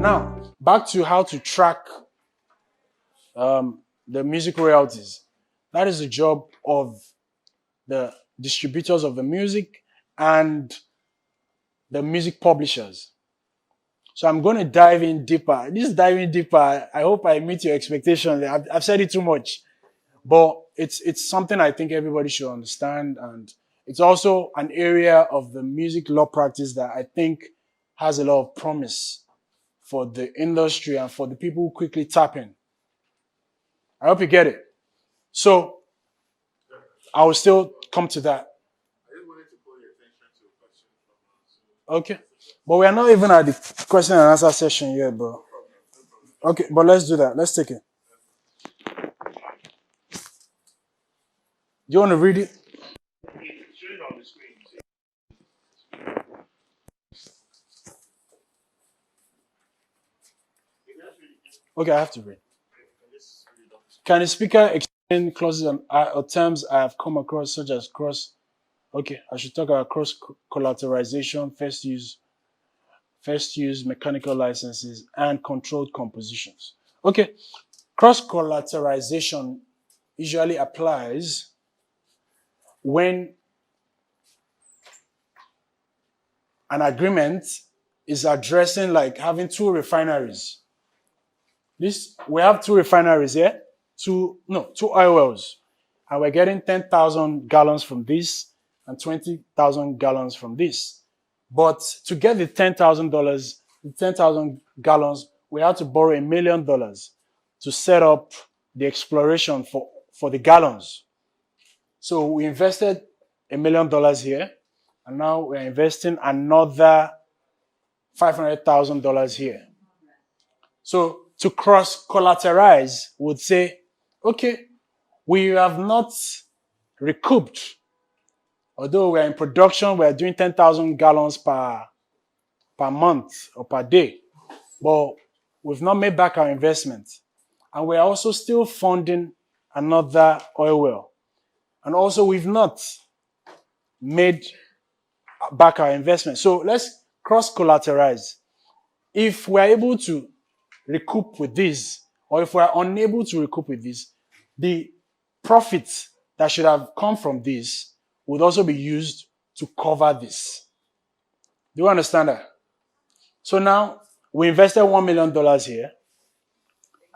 Now, back to how to track the music royalties. That is the job of the distributors of the music and the music publishers. So I'm going to dive in deeper. This diving deeper, I hope I meet your expectations. I've said it too much, but it's something I think everybody should understand, and it's also an area of the music law practice that I think has a lot of promise for the industry and for the people who quickly tap in. I hope you get it. So I will still come to that. Okay. But we are not even at the question and answer session yet, bro. Okay, but let's do that. Let's take it. Do you want to read it? Okay, I have to read. Can the speaker explain clauses or terms I have come across, such as cross? Okay, I should talk about cross collateralization, first use, mechanical licenses, and controlled compositions. Okay, cross collateralization usually applies when an agreement is addressing like having two refineries. We have two refineries here, two oil wells, and we're getting 10,000 gallons from this and 20,000 gallons from this. But to get the $10,000, the 10,000 gallons, we had to borrow $1 million to set up the exploration for the gallons. So we invested $1 million here, and now we're investing another $500,000 here. So to cross collateralize would say, okay, we have not recouped. Although we're in production, we're doing 10,000 gallons per month or per day, but we've not made back our investment. And we're also still funding another oil well. And also we've not made back our investment. So let's cross collateralize. If we're able to recoup with this, or if we're unable to recoup with this, the profits that should have come from this would also be used to cover this. Do you understand that? So now we invested $1 million here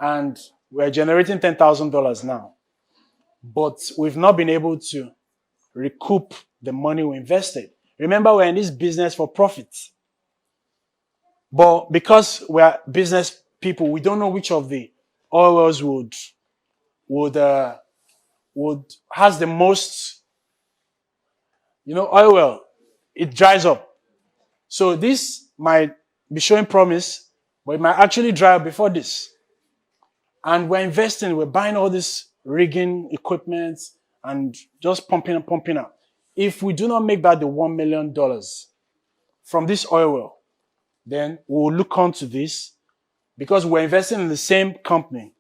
and we're generating $10,000 now, but we've not been able to recoup the money we invested. Remember, we're in this business for profit. But because we're business people, we don't know which of the oil wells has the most, oil well. It dries up. So this might be showing promise, but it might actually dry up before this. And we're investing, we're buying all this rigging equipment and just pumping out. If we do not make back the $1 million from this oil well, then we'll look onto this because we're investing in the same company.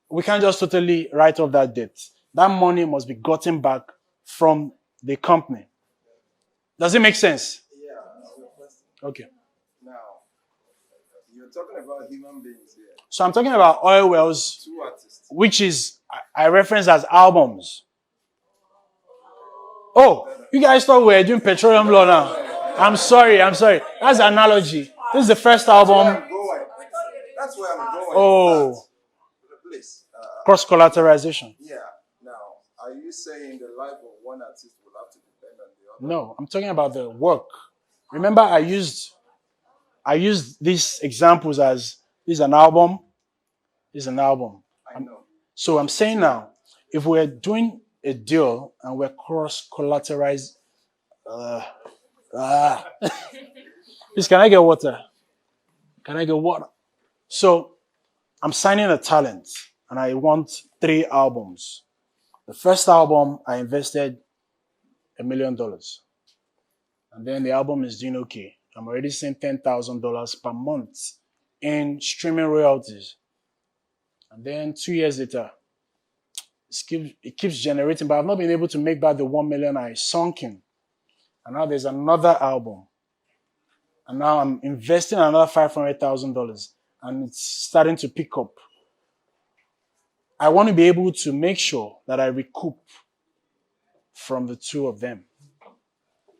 We can't just totally write off that debt. That money must be gotten back from the company. Does it make sense? Yeah. Okay. Now, you're talking about human beings here. So I'm talking about oil wells, Two artists. which is I reference as albums. Oh, you guys thought we were doing petroleum law now. I'm sorry. That's an analogy. This is the first album. That's where I'm going. Oh, Please. cross collateralization. Yeah. Now, are you saying the life of one artist will have to depend on the other? No, I'm talking about the work. Remember, I used these examples as this is an album. I know. So I'm saying now, if we're doing a deal and we're cross collateralized, please, can I get water? So I'm signing a talent and I want 3 albums. The first album, I invested $1 million. And then the album is doing okay. I'm already seeing $10,000 per month in streaming royalties. And then 2 years later, it keeps generating, but I've not been able to make back the $1 million I sunk in. And now there's another album. and now I'm investing another $500,000, and it's starting to pick up. I want to be able to make sure that I recoup from the two of them,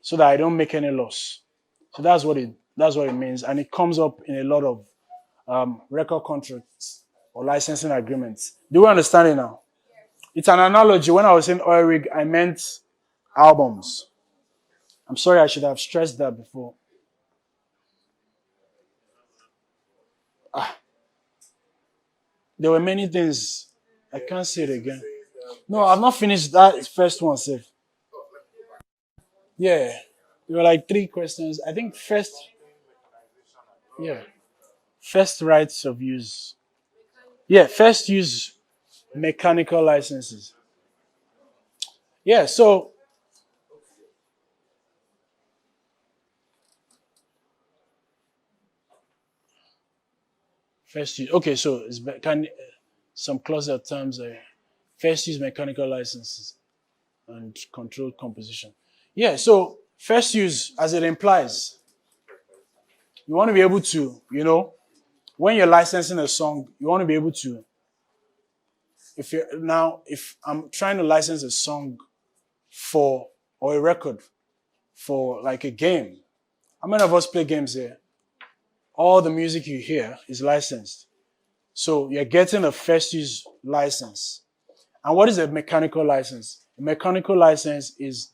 so that I don't make any loss. So that's what it means, and it comes up in a lot of record contracts or licensing agreements. Do you understand it now? It's an analogy. When I was saying oil rig, I meant albums. I'm sorry, I should have stressed that before. There were many things. I can't say it again. No, I've not finished that first one, Seth. Yeah. There were like three questions. I think first, yeah, first rights of use. Yeah, first use mechanical licenses. Yeah, so first use. Okay, so can some closer terms. First use mechanical licenses and controlled composition. Yeah, so first use, as it implies, you want to be able to, when you're licensing a song, you want to be able to, if I'm trying to license a song for, or a record for like a game, how many of us play games here? All the music you hear is licensed. So you're getting a first use license. And what is a mechanical license? A mechanical license is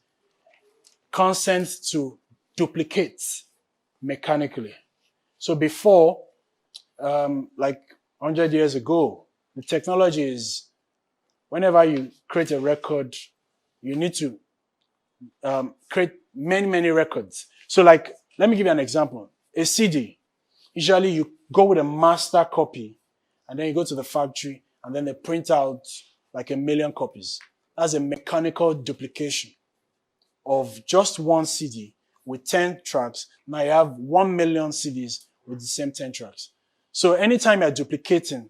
consent to duplicate mechanically. So before, like 100 years ago, the technology is whenever you create a record, you need to create many, many records. So like, let me give you an example. A CD, usually you go with a master copy and then you go to the factory and then they print out like 1,000,000 copies. That's a mechanical duplication of just one CD with 10 tracks. Now you have 1,000,000 CDs with the same 10 tracks. So anytime you're duplicating,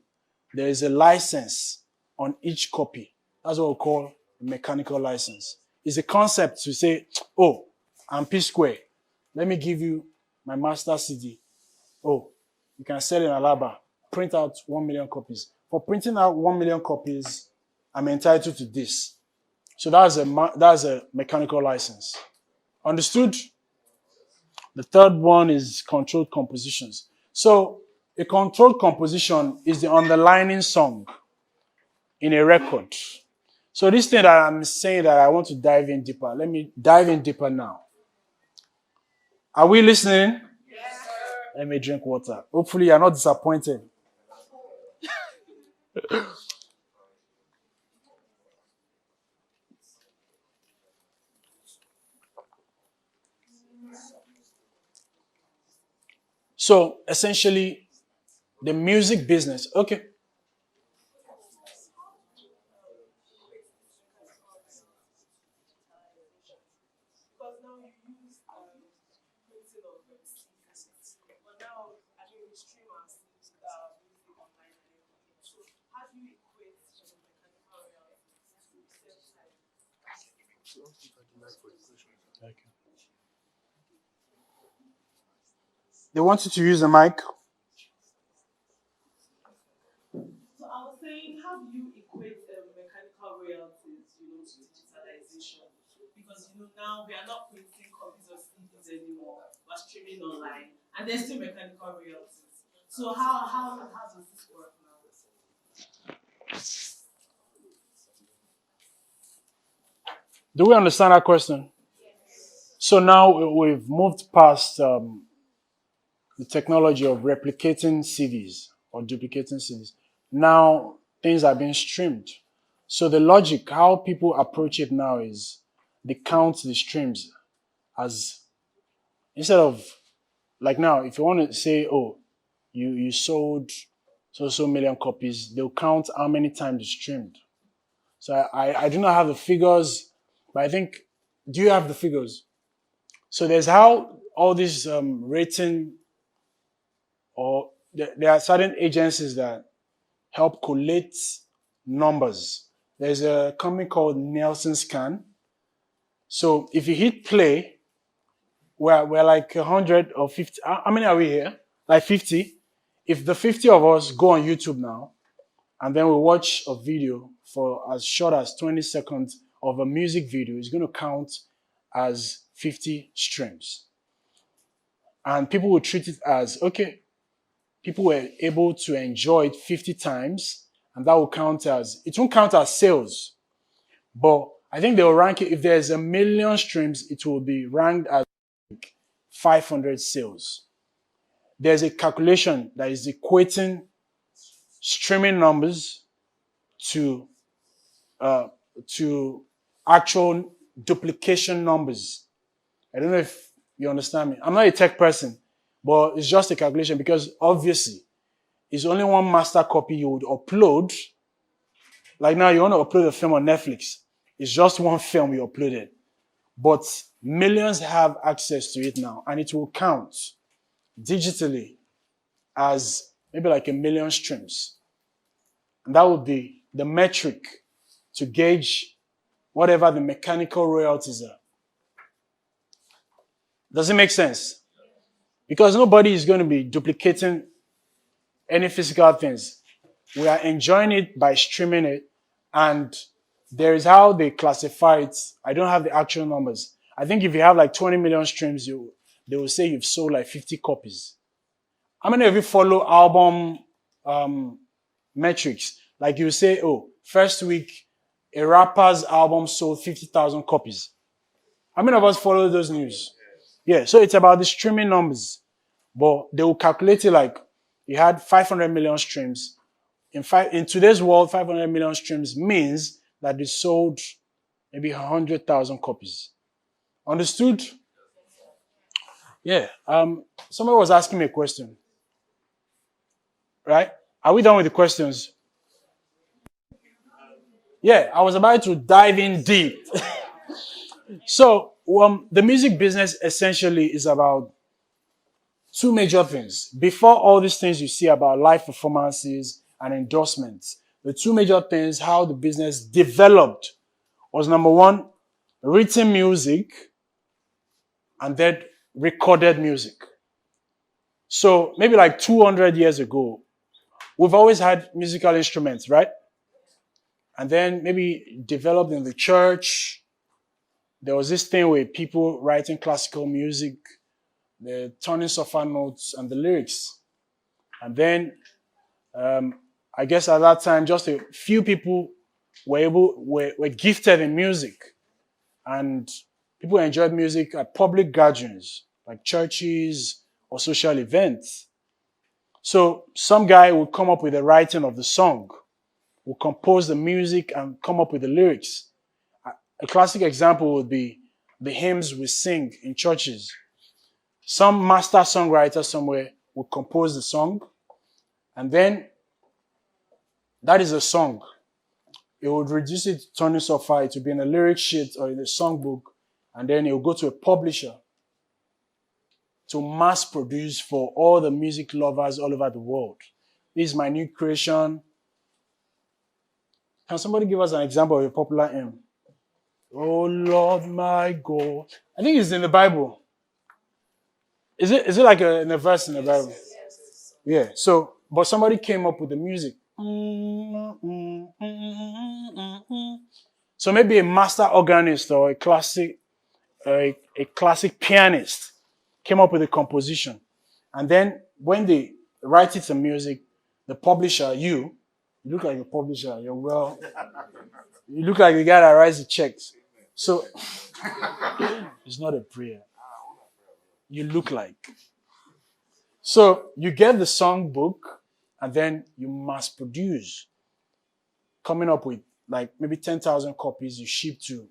there is a license on each copy. That's what we call a mechanical license. It's a concept to say, oh, I'm P Square. Let me give you my master CD. Oh, you can sell in Alaba. Print out 1,000,000 copies. For printing out 1,000,000 copies, I'm entitled to this. So that's a mechanical license. Understood? The third one is controlled compositions. So a controlled composition is the underlining song in a record. So this thing that I'm saying that I want to dive in deeper, let me dive in deeper now. Are we listening? Yes, sir. Let me drink water. Hopefully you're not disappointed. So essentially, the music business. Okay. Okay. They want you to use the mic. So I was saying, how do you equate mechanical royalties, to digitalization? Because now we are not printing copies of CDs anymore. We're streaming online, and there's still mechanical royalties. So how does this work now? Do we understand that question? So now we've moved past the technology of replicating CDs or duplicating CDs. Now things are being streamed. So the logic, how people approach it now is they count the streams as, instead of, like now, if you want to say, oh, you sold so million copies, they'll count how many times you streamed. So I do not have the figures, but I think, do you have the figures? So there's how all these rating, or there are certain agencies that help collate numbers. There's a company called Nielsen Scan. So if you hit play, we're like 100 or 50. How many are we here? Like 50. If the 50 of us go on YouTube now, and then we watch a video for as short as 20 seconds of a music video, it's going to count as 50 streams. And people will treat it as, okay, people were able to enjoy it 50 times, and that will count as, it won't count as sales. But I think they'll rank it, if there's 1 million streams, it will be ranked as 500 sales. There's a calculation that is equating streaming numbers to actual duplication numbers. I don't know if you understand me. I'm not a tech person, but it's just a calculation because obviously it's only one master copy you would upload. Like now you want to upload a film on Netflix. It's just one film you uploaded. But millions have access to it now, and it will count digitally as maybe like 1 million streams. And that would be the metric to gauge whatever the mechanical royalties are. Does it make sense? Because nobody is going to be duplicating any physical things. We are enjoying it by streaming it, and there is how they classify it. I don't have the actual numbers. I think if you have like 20 million streams, they will say you've sold like 50 copies. How many of you follow album metrics? Like you say, oh, first week, a rapper's album sold 50,000 copies. How many of us follow those news? Yeah, so it's about the streaming numbers. But they will calculate it like you had 500 million streams. In today's world, 500 million streams means that they sold maybe 100,000 copies. Understood? Yeah. Somebody was asking me a question. Right? Are we done with the questions? Yeah, I was about to dive in deep. So, the music business essentially is about two major things. Before all these things you see about live performances and endorsements, the two major things, how the business developed, was number one, written music, and then recorded music. So maybe like 200 years ago, we've always had musical instruments, right? And then maybe developed in the church. There was this thing where people writing classical music, the turning sofa notes and the lyrics. And then I guess at that time, just a few people were gifted in music. And people enjoyed music at public gatherings, like churches or social events. So some guy would come up with the writing of the song, would compose the music and come up with the lyrics. A classic example would be the hymns we sing in churches. Some master songwriter somewhere would compose the song, and then that is a song. It would reduce it to turning software to be in a lyric sheet or in a songbook, and then it will go to a publisher to mass produce for all the music lovers all over the world. This is my new creation. Can somebody give us an example of a popular hymn? Oh Lord my God. I think it's in the Bible. Is it like in a verse in the Bible? Yeah. So, but somebody came up with the music. So maybe a master organist or a classic pianist came up with a composition. And then when they write it in music, the publisher, you look like a publisher, you look like the guy that writes the checks. So it's not a prayer. You look like. So you get the songbook and then you mass produce, coming up with like maybe 10,000 copies. You ship to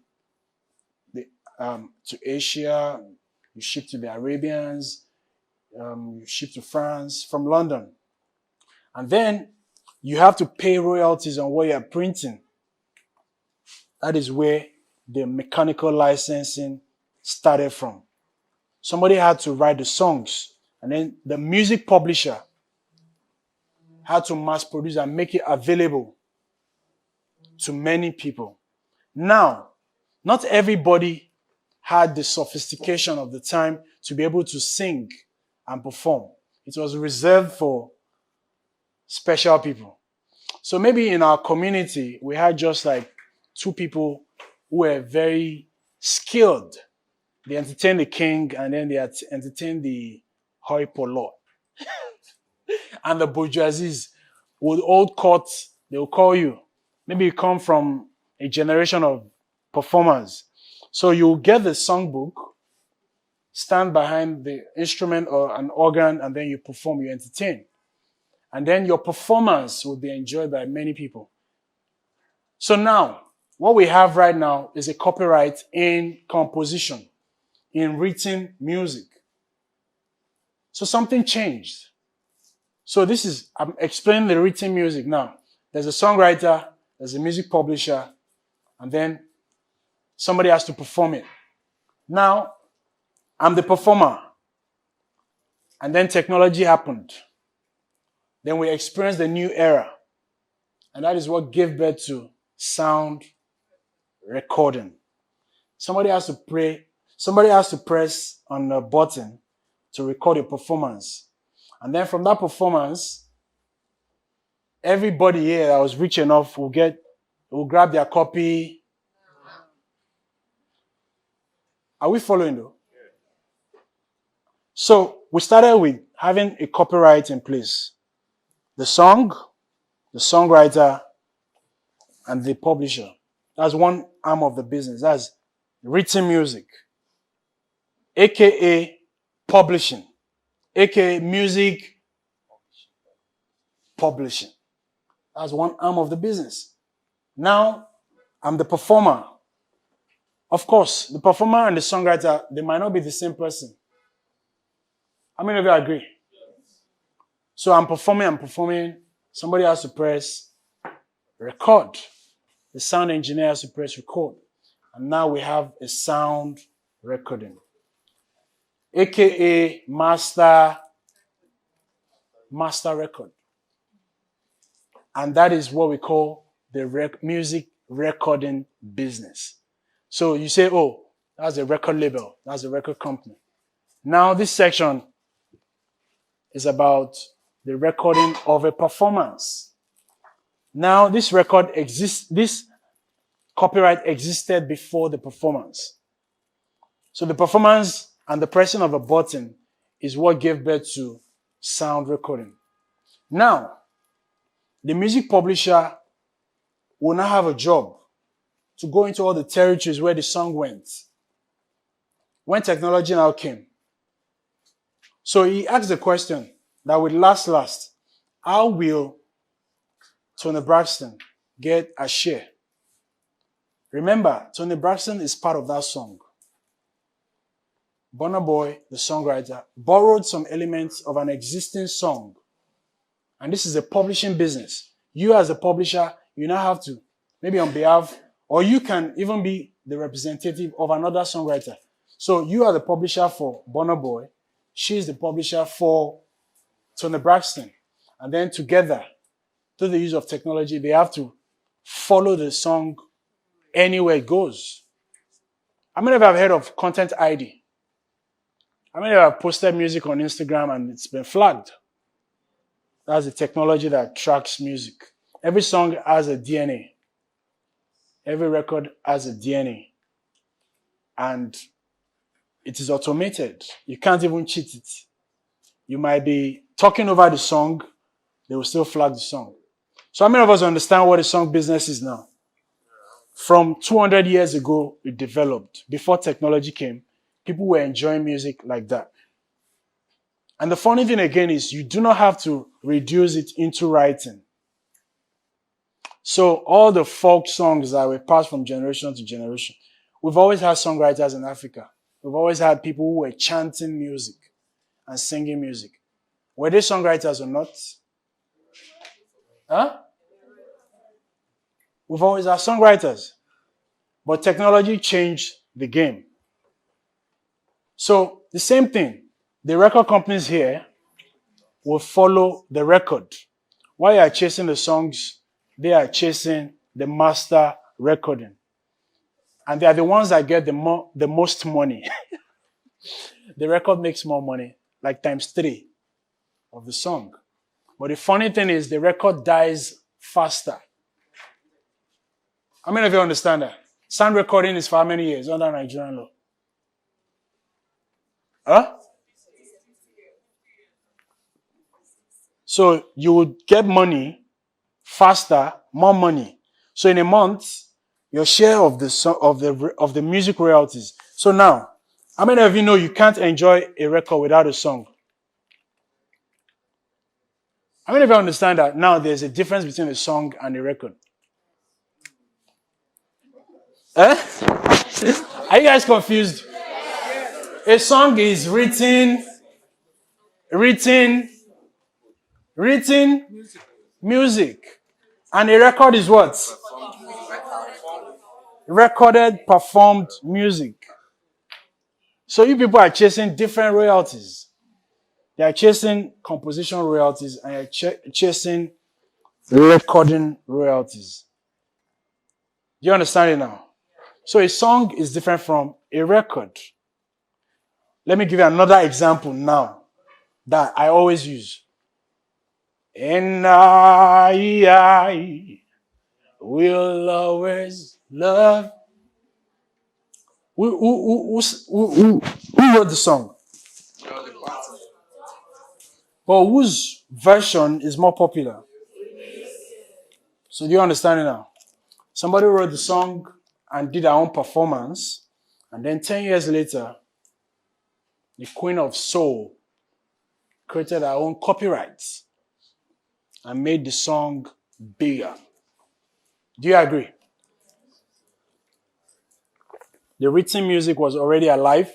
Asia, you ship to the Arabians, you ship to France from London. And then you have to pay royalties on what you're printing. That is where the mechanical licensing started from. Somebody had to write the songs, and then the music publisher had to mass produce and make it available to many people. Now, not everybody had the sophistication of the time to be able to sing and perform. It was reserved for special people. So maybe in our community, we had just like two people who were very skilled. They entertained the king and then they entertained the hoi polloi. And the bourgeoisies would hold court, they will call you. Maybe you come from a generation of performers. So you get the songbook, stand behind the instrument or an organ, and then you perform, you entertain. And then your performance will be enjoyed by many people. So now, what we have right now is a copyright in composition, in written music. So something changed. So I'm explaining the written music now. There's a songwriter, there's a music publisher, and then somebody has to perform it. Now, I'm the performer. And then technology happened. Then we experienced the new era. And that is what gave birth to sound recording. Somebody has to press on a button to record a performance. And then from that performance, everybody here that was rich enough will grab their copy. Are we following though? So we started with having a copyright in place. The song, the songwriter, and the publisher. That's one arm of the business. That's written music, aka publishing, aka music publishing. That's one arm of the business. Now, I'm the performer. Of course, the performer and the songwriter, they might not be the same person. How many of you agree? So I'm performing. Somebody has to press record. The sound engineer has to press record. And now we have a sound recording, aka master record. And that is what we call the music recording business. So you say, oh, that's a record label. That's a record company. Now this section is about the recording of a performance. Now this copyright existed before the performance. So the performance and the pressing of a button is what gave birth to sound recording. Now, the music publisher will now have a job to go into all the territories where the song went when technology now came. So he asked the question that would last. How will Tony Braxton get a share? Remember, Tony Braxton is part of that song. Burna Boy, the songwriter, borrowed some elements of an existing song. And this is a publishing business. You as a publisher, you now have to, maybe on behalf, or you can even be the representative of another songwriter. So you are the publisher for Burna Boy. She's the publisher for Tony Braxton. And then together, through the use of technology, they have to follow the song anywhere it goes. How many of you have heard of Content ID? How many of you have posted music on Instagram and it's been flagged? That's the technology that tracks music. Every song has a DNA. Every record has a DNA. And it is automated. You can't even cheat it. You might be talking over the song, they will still flag the song. So how many of us understand what the song business is now? From 200 years ago, it developed. Before technology came, people were enjoying music like that. And the funny thing again is you do not have to reduce it into writing. So all the folk songs that were passed from generation to generation, we've always had songwriters in Africa. We've always had people who were chanting music and singing music. Were they songwriters or not? Huh? We've always had songwriters. But technology changed the game. So the same thing. The record companies here will follow the record. While you are chasing the songs, they are chasing the master recording. And they are the ones that get the most money. The record makes more money, like times 3 of the song. But the funny thing is, the record dies faster. How many of you understand that? Sound recording is for how many years under Nigerian law? Huh? So you would get money faster, more money. So in a month, your share of the music royalties. So now, how many of you know you can't enjoy a record without a song? How many of you understand that now there's a difference between a song and a record? Eh? Are you guys confused? A song is written music. And a record is what? Recorded, performed music. So you people are chasing different royalties. They are chasing composition royalties and you're chasing recording royalties. Do you understand it now? So a song is different from a record. Let me give you another example now that I always use. And I will always love. Who wrote the song? But whose version is more popular? So do you understand it now? Somebody wrote the song and did their own performance, and then 10 years later, the Queen of Soul created her own copyrights and made the song bigger. Do you agree? The written music was already alive,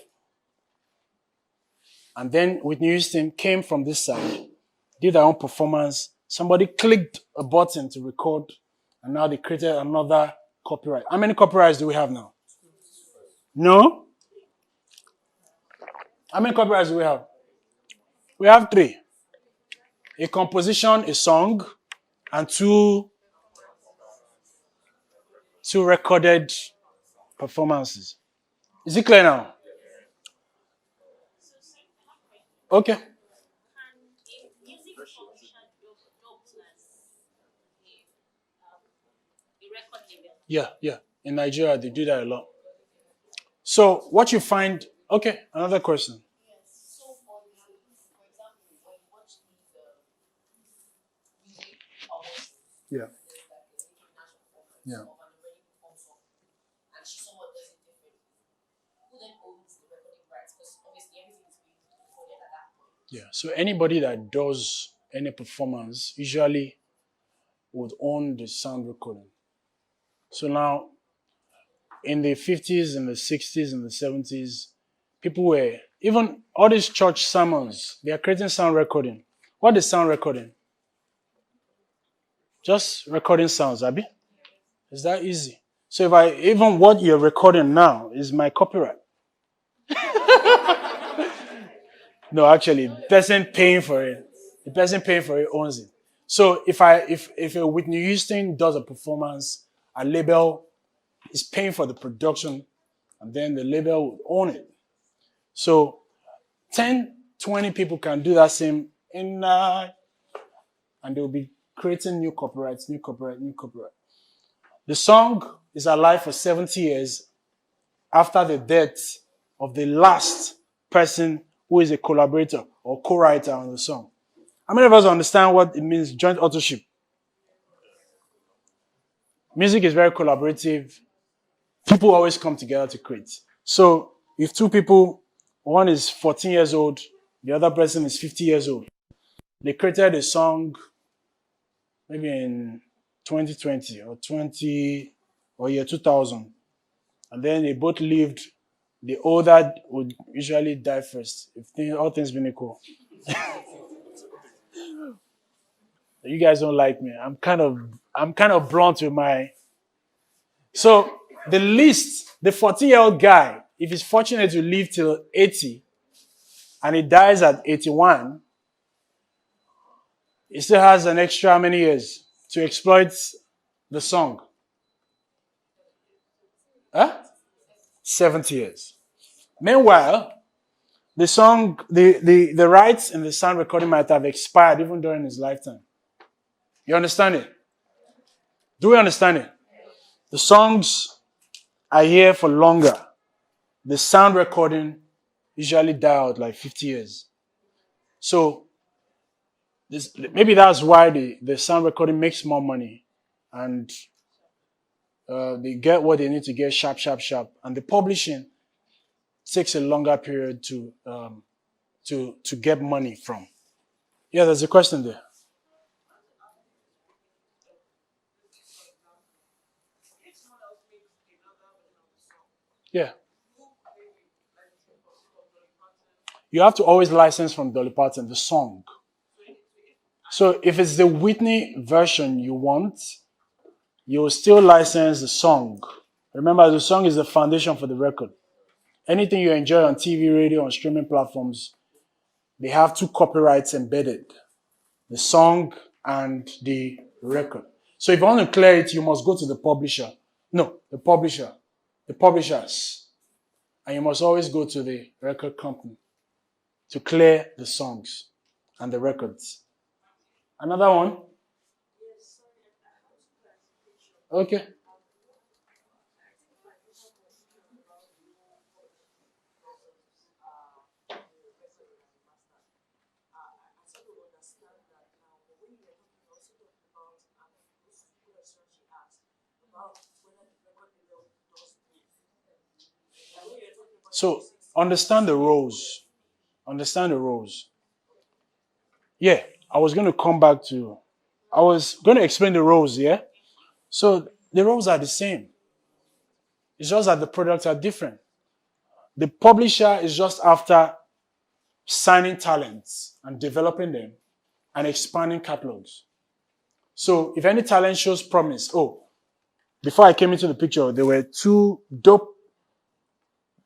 and then Whitney Houston came from this side, did her own performance. Somebody clicked a button to record, and now they created another copyright. How many copyrights do we have now? No? How many copyrights do we have? We have 3. A composition, a song, and two recorded performances. Is it clear now? Okay. Yeah. In Nigeria, they do that a lot. So what you find, okay, another question. Yeah. Yeah. Yeah. So anybody that does any performance usually would own the sound recording. So now, in the 50s, in the 60s, in the 70s, people were, even all these church sermons, they are creating sound recording. What is sound recording? Just recording sounds, Abby. It's that easy. So even what you're recording now is my copyright. No, actually, the person paying for it owns it. So if a Whitney Houston does a performance, a label is paying for the production, and then the label will own it. So 10, 20 people can do that same and they'll be creating new copyrights. The song is alive for 70 years after the death of the last person who is a collaborator or co-writer on the song. How many of us understand what it means, joint authorship? Music is very collaborative. People always come together to create. So if 2 people, one is 14 years old, the other person is 50 years old, they created a song maybe in 2020 or year 2000, and then they both lived. The older would usually die first, if all things being equal. You guys don't like me. I'm kind of blunt with my. So the 40-year-old guy, if he's fortunate to live till 80, and he dies at 81, he still has an extra how many years to exploit the song? Huh? 70 years. Meanwhile, the rights in the sound recording might have expired even during his lifetime. You understand it? Do we understand it? The songs are here for longer. The sound recording usually die out like 50 years. So maybe that's why the sound recording makes more money and they get what they need to get sharp, sharp, sharp. And the publishing takes a longer period to get money from. Yeah, there's a question there. Yeah. You have to always license from Dolly Parton the song. So if it's the Whitney version you want, you will still license the song. Remember, the song is the foundation for the record. Anything you enjoy on TV, radio, on streaming platforms, they have two copyrights embedded: the song and the record. So if you want to clear it, you must go to the publisher. No, the publishers. And you must always go to the record company to clear the songs and the records. Another one? Okay. So understand the roles. Understand the roles. Yeah, I was going to come back to. I was going to explain the roles. Yeah. So the roles are the same. It's just that the products are different. The publisher is just after signing talents and developing them and expanding catalogs. So if any talent shows promise, oh, before I came into the picture, there were two dope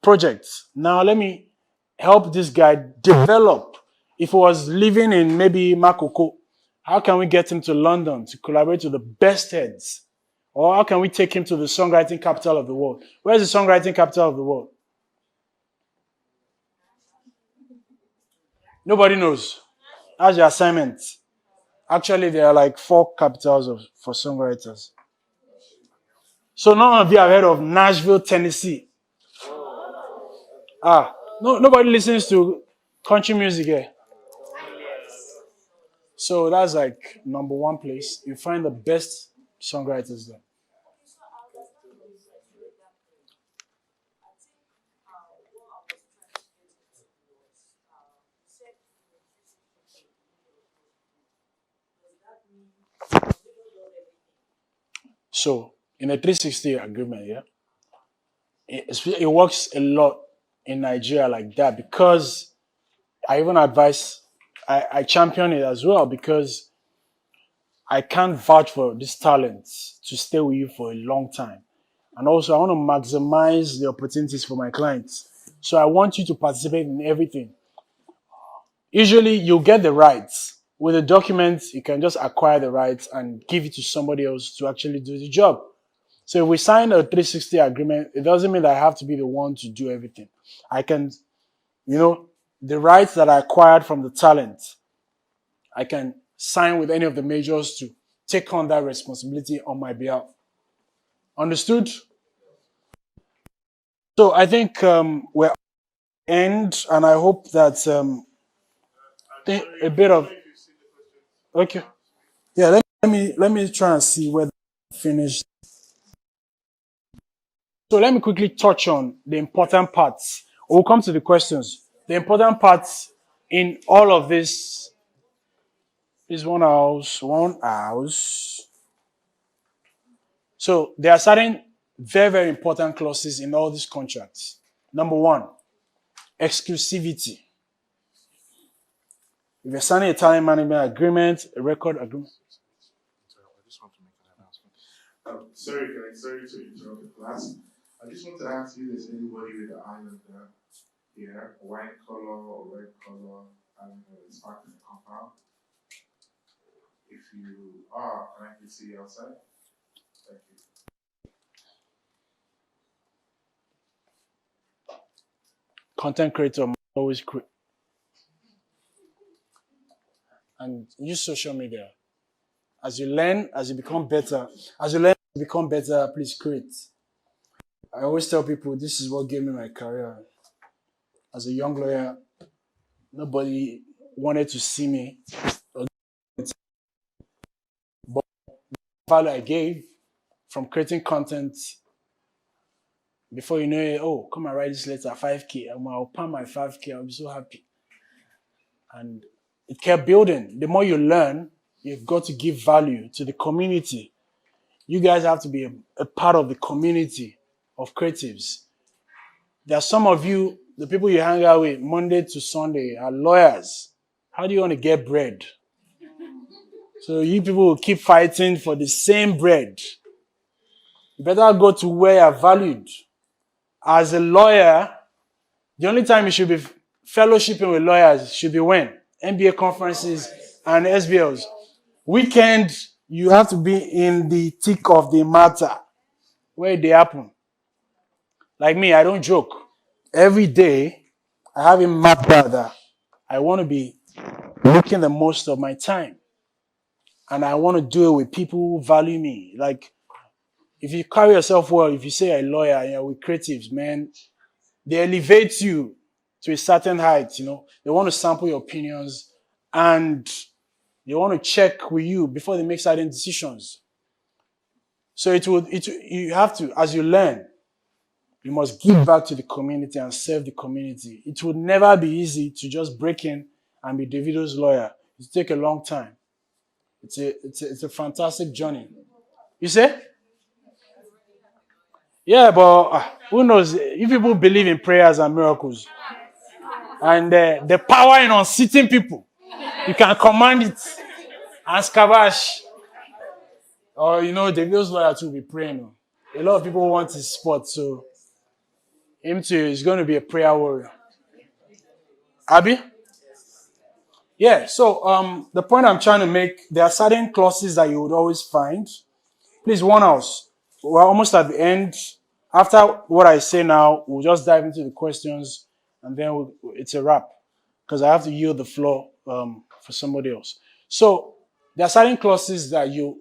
projects. Now let me help this guy develop. If he was living in maybe Makoko, how can we get him to London to collaborate with the best heads? Or how can we take him to the songwriting capital of the world? Where's the songwriting capital of the world? Nobody knows. That's your assignment. Actually, there are like 4 capitals for songwriters. So none of you have heard of Nashville, Tennessee. No, nobody listens to country music here. So that's like number 1 place. You find the best songwriters there. So in a 360 agreement, yeah, it works a lot in Nigeria like that because I even advise, I champion it as well because I can't vouch for this talent to stay with you for a long time. And also, I want to maximize the opportunities for my clients. So I want you to participate in everything. Usually, you'll get the rights. With the documents, you can just acquire the rights and give it to somebody else to actually do the job. So if we sign a 360 agreement, it doesn't mean that I have to be the one to do everything. I can, the rights that I acquired from the talent, I can sign with any of the majors to take on that responsibility on my behalf. Understood? So I think we're end, and I hope that a bit of okay. Yeah, let me try and see whether I finished. So let me quickly touch on the important parts. We'll come to the questions. The important parts in all of this is one house. So there are certain very, very important clauses in all these contracts. Number 1, exclusivity. If you're signing a talent management agreement, a record agreement. I just want to make an announcement. Sorry to interrupt the class. I just want to ask you, is anybody with the island here, white color or red color, and it's part of the compound? If you are, can I please see you outside? Thank you. content creator must always create. And use social media. As you learn, as you become better, please create. I always tell people this is what gave me my career. As a young lawyer, nobody wanted to see me. But the value I gave from creating content, before you know it, oh, come and write this letter, 5K. I'll pay my 5K, I'll be so happy. And it kept building. The more you learn, you've got to give value to the community. You guys have to be a part of the community of creatives. There are some of you, the people you hang out with Monday to Sunday are lawyers. How do you want to get bread? So you people will keep fighting for the same bread. You better go to where you're valued. As a lawyer, the only time you should be fellowshipping with lawyers should be when? MBA conferences and SBLs. Weekend, you have to be in the thick of the matter where they happen. Like me, I don't joke. Every day, I have a mapped out that I want to be making the most of my time. And I want to do it with people who value me. Like, if you carry yourself well, if you say you're a lawyer and you're with creatives, man, they elevate you to a certain height, you know. They want to sample your opinions and they want to check with you before they make certain decisions. So you have to, as you learn, you must give back to the community and serve the community. It would never be easy to just break in and be Davido's lawyer. It will take a long time. It's a fantastic journey. You say? Yeah, but who knows? If people believe in prayers and miracles, and the power in unseating people, you can command it. And Skabash, or Davido's lawyer too will be praying. A lot of people want his spot, so him too is going to be a prayer warrior. Abby? Yeah, so the point I'm trying to make, there are certain clauses that you would always find. Please warn us. We're almost at the end. After what I say now, we'll just dive into the questions and then it's a wrap because I have to yield the floor for somebody else. So there are certain clauses that you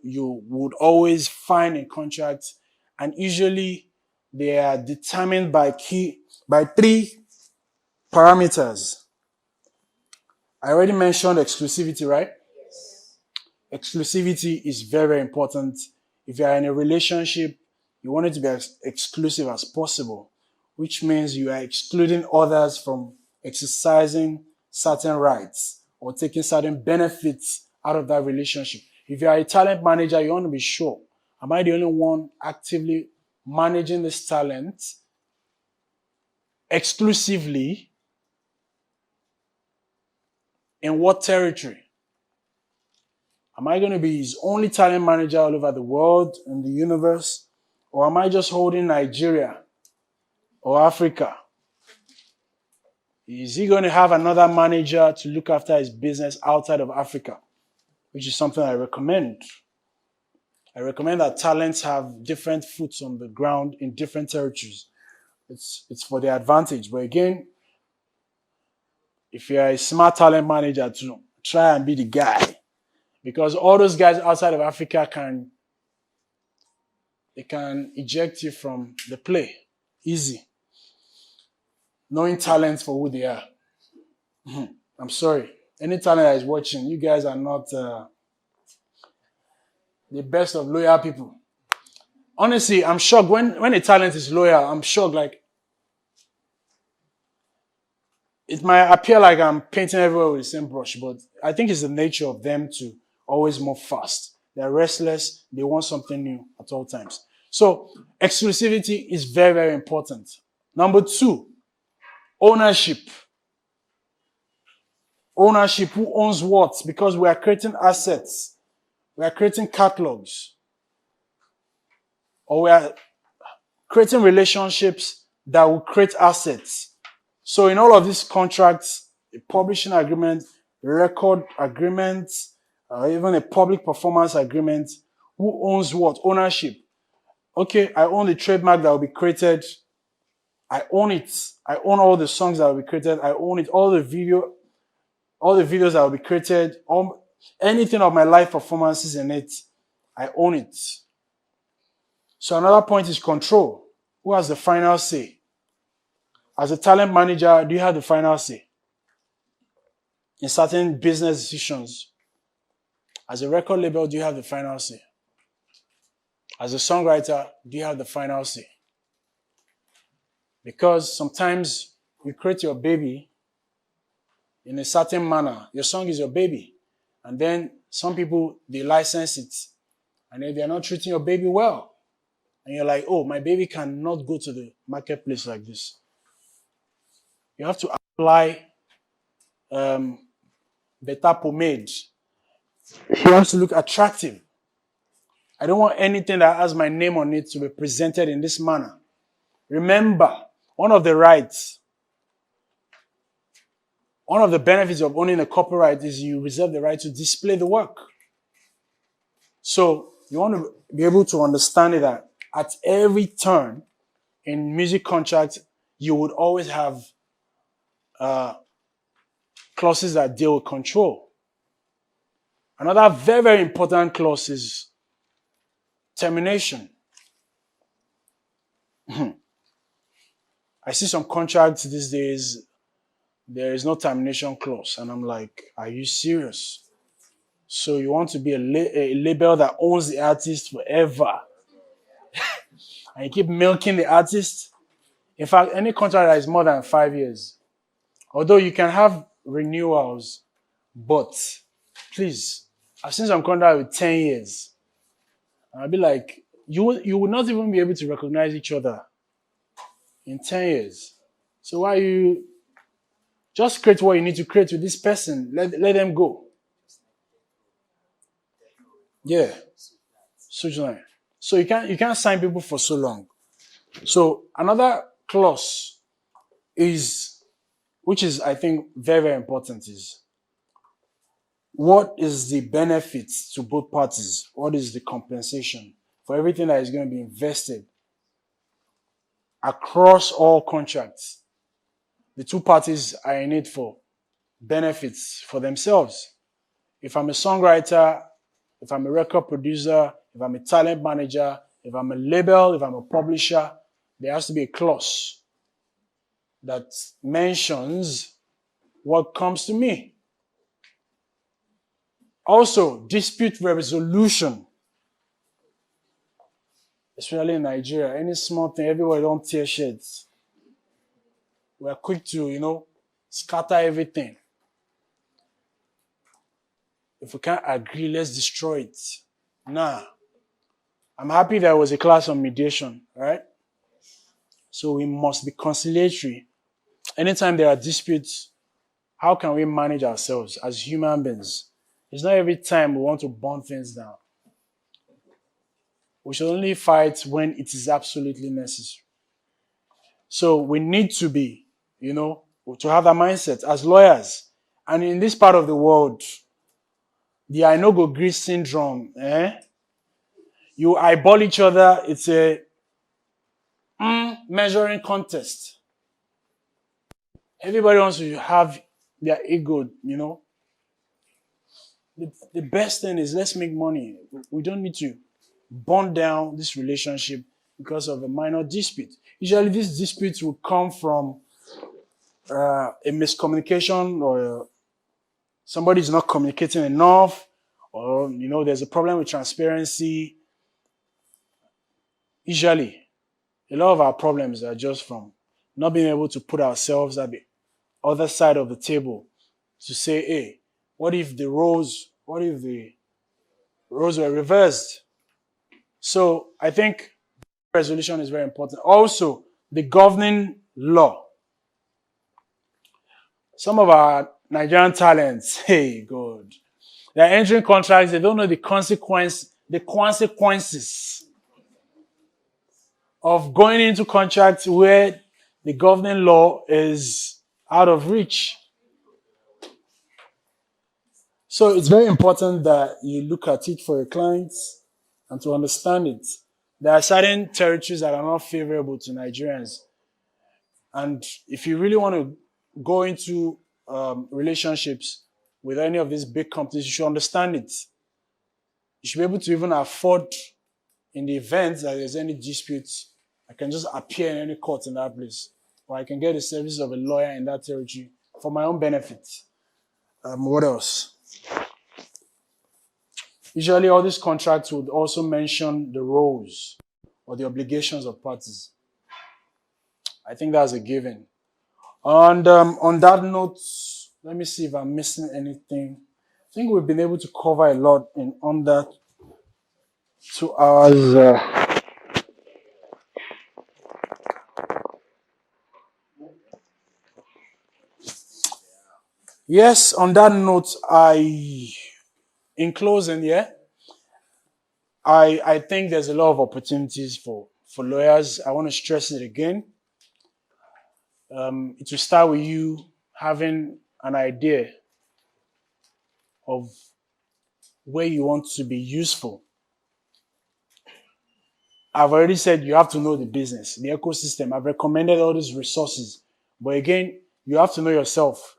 would always find in contracts, and usually they are determined by three parameters. I already mentioned exclusivity, right? Exclusivity is very, very important. If you are in a relationship, you want it to be as exclusive as possible, which means you are excluding others from exercising certain rights or taking certain benefits out of that relationship. If you are a talent manager, you want to be sure, am I the only one actively managing this talent exclusively? In what territory? Am I going to be his only talent manager all over the world, in the universe? Or am I just holding Nigeria or Africa? Is he going to have another manager to look after his business outside of Africa? Which is something I recommend. I recommend that talents have different foots on the ground in different territories. It's for their advantage. But again, if you're a smart talent manager, to try and be the guy. Because all those guys outside of Africa can eject you from the play. Easy. Knowing talent for who they are. I'm sorry. Any talent that is watching, you guys are not the best of loyal people. Honestly, I'm shocked. When a talent is loyal, I'm shocked. Like, it might appear like I'm painting everywhere with the same brush, but I think it's the nature of them to always move fast. They're restless. They want something new at all times. So exclusivity is very, very important. Number 2, ownership. Ownership. Who owns what? Because we are creating assets. We are creating catalogs. Or we are creating relationships that will create assets. So in all of these contracts, a publishing agreement, record agreement, even a public performance agreement, who owns what? Ownership. Okay, I own the trademark that will be created I own it. I own all the songs that will be created. I own it. All the videos that will be created, anything of my live performances in it, I own it. So another point is control. Who has the final say? As a talent manager, do you have the final say in certain business decisions? As a record label, do you have the final say? As a songwriter, do you have the final say? Because sometimes you create your baby in a certain manner. Your song is your baby. And then some people, they license it. And then they're not treating your baby well. And you're like, oh, my baby cannot go to the marketplace like this. You have to apply better pomade. It has to look attractive. I don't want anything that has my name on it to be presented in this manner. Remember, one of the benefits of owning a copyright is you reserve the right to display the work. So you want to be able to understand that at every turn in music contracts, you would always have clauses that deal with control. Another very, very important clause is termination. I see some contracts these days, there is no termination clause. And I'm like, are you serious? So you want to be a label that owns the artist forever. And you keep milking the artist. In fact, any contract that is more than 5 years, although you can have renewals, but please, I've seen some contract with 10 years. And I'll be like, you will not even be able to recognize each other in 10 years. So why you just create what you need to create with this person? Let them go. Yeah. So you can't sign people for so long. So another clause is, which is I think very, very important, is what is the benefits to both parties? What is the compensation for everything that is going to be invested across all contracts? The two parties are in it for benefits for themselves. If I'm a songwriter, if I'm a record producer, if I'm a talent manager, if I'm a label, if I'm a publisher, there has to be a clause that mentions what comes to me. Also, dispute resolution. Especially in Nigeria, any small thing, everybody don't tear sheds. We're quick to, scatter everything. If we can't agree, let's destroy it. Nah. I'm happy there was a class on mediation, right? So we must be conciliatory. Anytime there are disputes, how can we manage ourselves as human beings? It's not every time we want to burn things down. We should only fight when it is absolutely necessary. So we need to be, to have that mindset as lawyers. And in this part of the world, the I no go gree syndrome, you eyeball each other, it's a measuring contest. Everybody wants to have their ego, The best thing is let's make money. We don't need to burn down this relationship because of a minor dispute. Usually these disputes will come from a miscommunication, or somebody is not communicating enough, or, there's a problem with transparency. Usually, a lot of our problems are just from not being able to put ourselves at the other side of the table to say, hey, what if the roles were reversed? So I think resolution is very important. Also, the governing law. Some of our Nigerian talents, hey God, they're entering contracts, they don't know the consequences of going into contracts where the governing law is out of reach. So it's very important that you look at it for your clients and to understand it. There are certain territories that are not favorable to Nigerians. And if you really want to go into relationships with any of these big companies, you should understand it. You should be able to even afford, in the event that there's any disputes, I can just appear in any court in that place, or I can get the services of a lawyer in that territory for my own benefit. What else? Usually, all these contracts would also mention the roles or the obligations of parties. I think that's a given. And on that note, let me see if I'm missing anything. I think we've been able to cover a lot in under 2 hours. Yes, on that note, in closing, I think there's a lot of opportunities for lawyers. I want to stress it again. It will start with you having an idea of where you want to be useful. I've already said you have to know the business, the ecosystem. I've recommended all these resources. But again, you have to know yourself.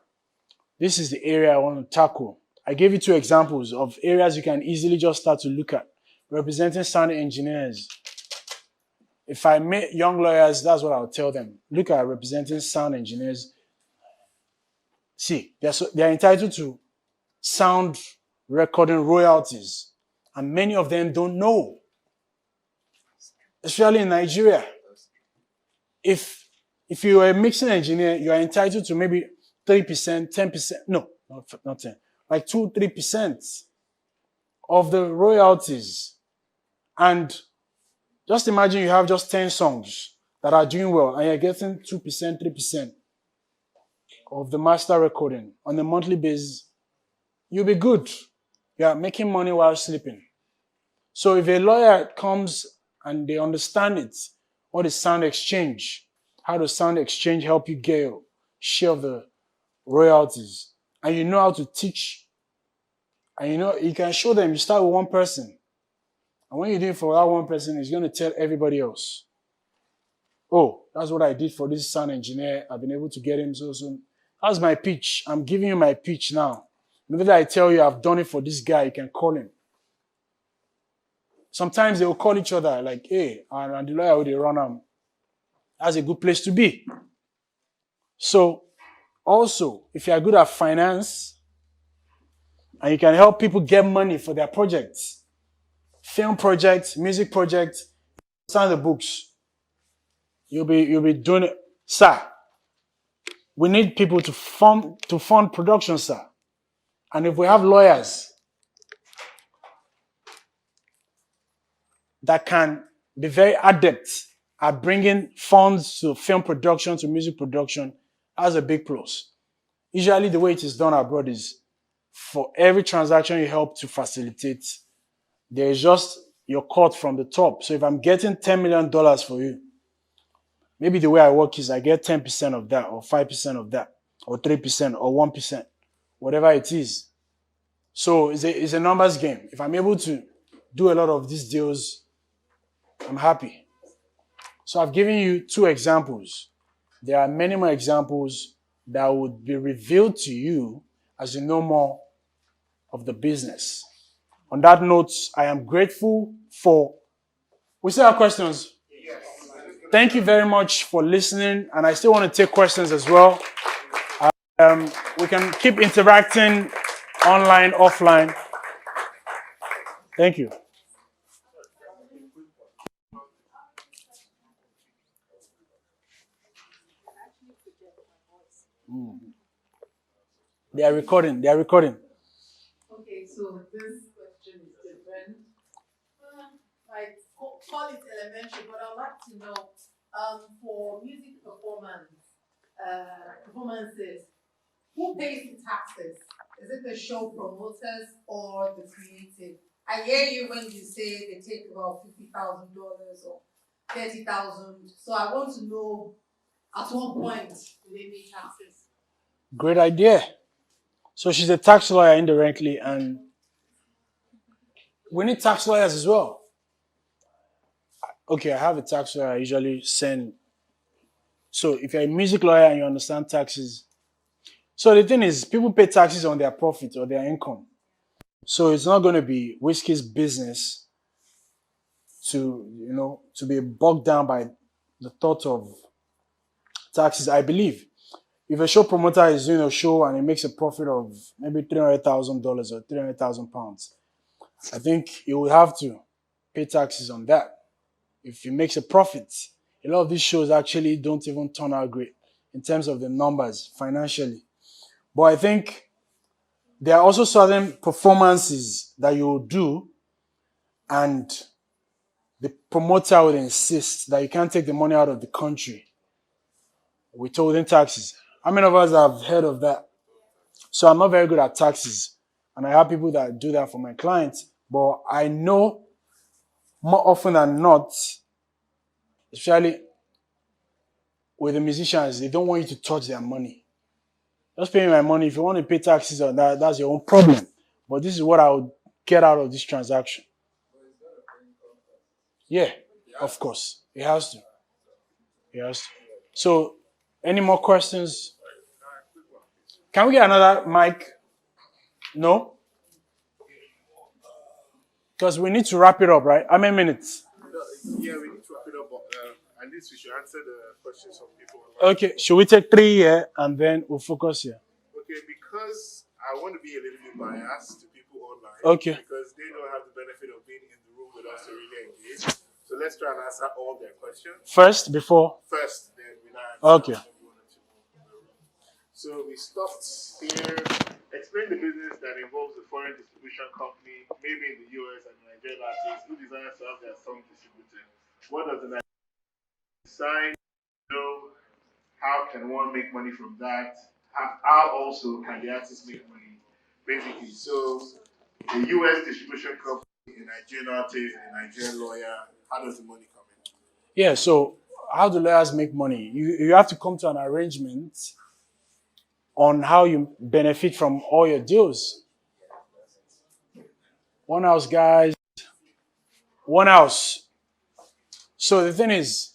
This is the area I want to tackle. I gave you 2 examples of areas you can easily just start to look at. Representing sound engineers. If I meet young lawyers, that's what I'll tell them. Look at representing sound engineers. See, they're entitled to sound recording royalties. And many of them don't know. Especially in Nigeria. If you are a mixing engineer, you are entitled to maybe 3%, 10%, no, not 10, like 2-3% of the royalties. And just imagine you have just 10 songs that are doing well and you're getting 2%, 3% of the master recording on a monthly basis. You'll be good. You are making money while sleeping. So if a lawyer comes and they understand it, what is sound exchange? How does sound exchange help you get your share of the royalties? And you know how to teach. And you can show them, you start with one person. And when you do it for that one person, he's going to tell everybody else. Oh, that's what I did for this sound engineer. I've been able to get him so soon. That's my pitch. I'm giving you my pitch now. Maybe I tell you I've done it for this guy, you can call him. Sometimes they will call each other like, hey, and the lawyer will run them. That's a good place to be. So, also, if you are good at finance and you can help people get money for their projects, film projects, music projects, sign the books, you'll be doing it. Sir, we need people to fund production, sir. And if we have lawyers that can be very adept at bringing funds to film production, to music production, that's a big plus. Usually the way it is done abroad is for every transaction you help to facilitate, there is just your cut from the top. So if I'm getting $10 million for you, maybe the way I work is I get 10% of that, or 5% of that, or 3%, or 1%, whatever it is. So it's a numbers game. If I'm able to do a lot of these deals, I'm happy. So I've given you 2 examples. There are many more examples that would be revealed to you as you know more of the business. On that note, I am grateful for... We still have questions? Yes. Thank you very much for listening, and I still want to take questions as well. We can keep interacting online, offline. Thank you. They are recording. Okay, so this question is different. Like, call it elementary, but I'd like to know, for music performances, who pays the taxes? Is it the show promoters or the creative? I hear you when you say they take about $50,000 or $30,000. So I want to know at what point do they pay taxes? Great idea. So she's a tax lawyer indirectly, and we need tax lawyers as well. Okay, I have a tax lawyer I usually send So if you're a music lawyer and you understand taxes, so the thing is, people pay taxes on their profit or their income. So it's not going to be Whiskey's business to be bogged down by the thought of taxes. I believe if a show promoter is doing a show and he makes a profit of maybe $300,000 or £300,000, I think he will have to pay taxes on that. If he makes a profit, a lot of these shows actually don't even turn out great in terms of the numbers financially. But I think there are also certain performances that you will do, and the promoter would insist that you can't take the money out of the country withholding taxes. How many of us have heard of that? So I'm not very good at taxes, and I have people that do that for my clients. But I know more often than not, especially with the musicians, they don't want you to touch their money. Just pay me my money. If you want to pay taxes on that, that's your own problem. But this is what I would get out of this transaction. Yeah, of course. It has to. It has to. So, any more questions? Can we get another mic? No? Because we need to wrap it up, right? How many minutes? Yeah, we need to wrap it up, but at least we should answer the questions from people online. Okay, should we take 3 here and then we'll focus here? Okay, because I want to be a little bit biased to people online. Okay. Because they don't have the benefit of being in the room with us to really engage. So let's try and answer all their questions. First, before? First, then we now answer Okay. maybe one or two more from the room. So we stopped here. Explain the business that involves a foreign distribution company, maybe in the US and Nigerian artists who desire to have their song distributed. What does the sign know? How can one make money from that? How also can the artist make money? Basically, so the US distribution company, a Nigerian artist, a Nigerian lawyer, how does the money come in? Yeah, so how do lawyers make money? You have to come to an arrangement on how you benefit from all your deals. One house, guys. One house. So the thing is,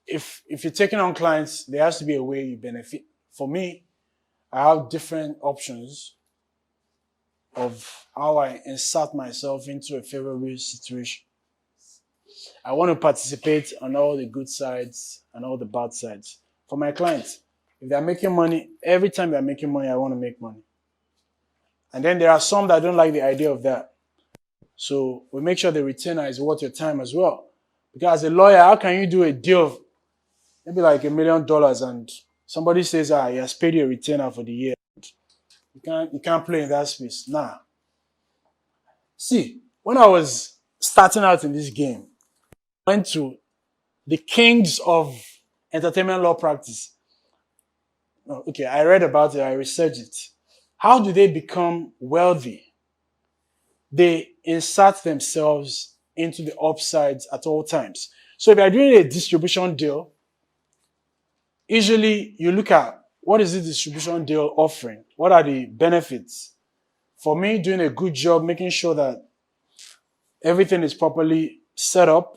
if you're taking on clients, there has to be a way you benefit. For me, I have different options of how I insert myself into a favorable situation. I want to participate on all the good sides and all the bad sides. For my clients, if they're making money, every time they're making money, I want to make money. And then there are some that don't like the idea of that. So we make sure the retainer is worth your time as well. Because as a lawyer, how can you do a deal maybe like $1 million and somebody says, he has paid you a retainer for the year? You can't play in that space. Nah. See, when I was starting out in this game, I went to the kings of entertainment law practice. Okay, I read about it, I researched it. How do they become wealthy? They insert themselves into the upsides at all times. So if you're doing a distribution deal, usually you look at what is the distribution deal offering? What are the benefits? For me, doing a good job, making sure that everything is properly set up,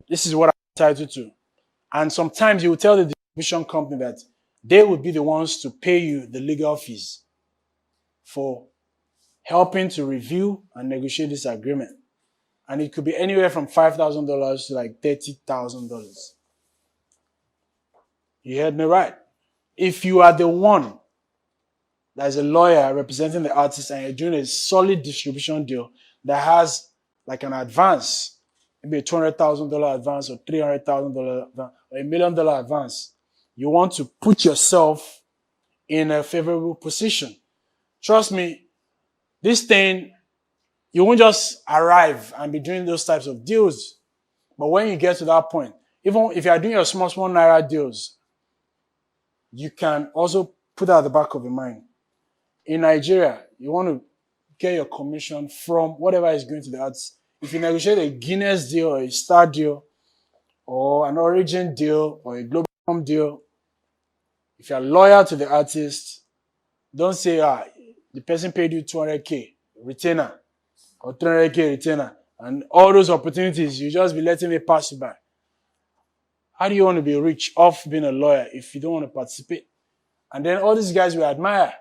this is what I'm entitled to. And sometimes you will tell the distribution company that they would be the ones to pay you the legal fees for helping to review and negotiate this agreement. And it could be anywhere from $5,000 to like $30,000. You heard me right. If you are the one that is a lawyer representing the artist and you're doing a solid distribution deal that has like an advance, maybe a $200,000 advance or $300,000 advance or $1 million advance, you want to put yourself in a favorable position. Trust me, this thing, you won't just arrive and be doing those types of deals. But when you get to that point, even if you are doing your small Naira deals, you can also put that at the back of your mind. In Nigeria, you want to get your commission from whatever is going to the artist. If you negotiate a Guinness deal or a Star deal or an Origin deal or a Global deal, if you're loyal to the artist, don't say, the person paid you 200K retainer or 300K retainer and all those opportunities, you just be letting it pass you by. How do you want to be rich off being a lawyer if you don't want to participate? And then all these guys we admire,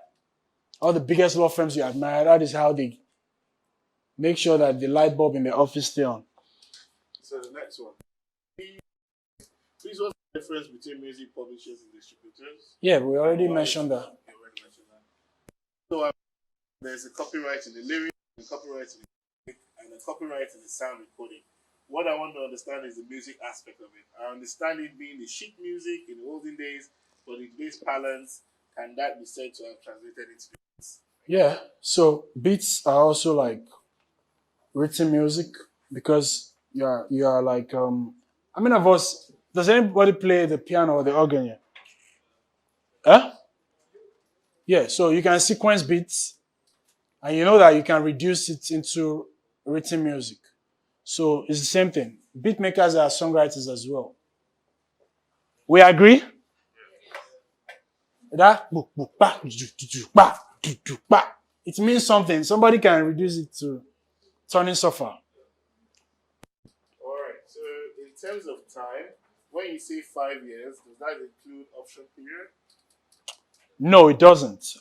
all the biggest law firms you admire, that is how they make sure that the light bulb in the office stay on. So the next one. Please, what's the difference between music publishers and distributors? Yeah, we already mentioned that. You already mentioned that. So there's a copyright in the lyrics, a copyright in the music, and a copyright in the sound recording. What I want to understand is the music aspect of it. I understand it being the sheet music in the olden days, but in today's parlance, can that be said to have translated into beats? Yeah, so beats are also like written music because you are like I mean of us, does anybody play the piano or the organ here? Huh? Yeah, so you can sequence beats and you know that you can reduce it into written music. So it's the same thing. Beat makers are songwriters as well. We agree? That it means something. Somebody can reduce it to turning suffer. All right. So in terms of time, when you say 5 years, does that include option period? No, it doesn't. Does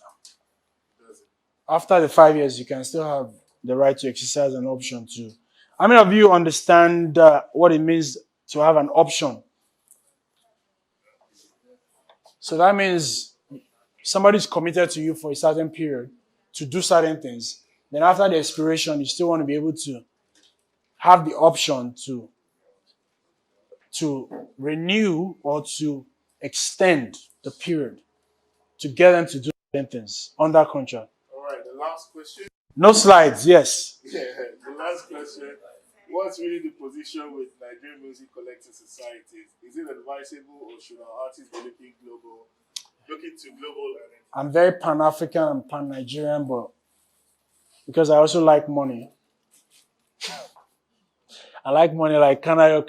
it? After the 5 years, you can still have the right to exercise an option too. How many of you understand what it means to have an option? So that means somebody is committed to you for a certain period to do certain things. Then after the expiration, you still want to be able to have the option to renew or to extend the period to get them to do certain things under contract. All right. The last question. No slides, yes. Yeah. The last question. What's really the position with Nigerian music collecting societies? Is it advisable or should our artists be looking to global? I'm very Pan-African and Pan-Nigerian, but because I also like money. I like money like Kanayo.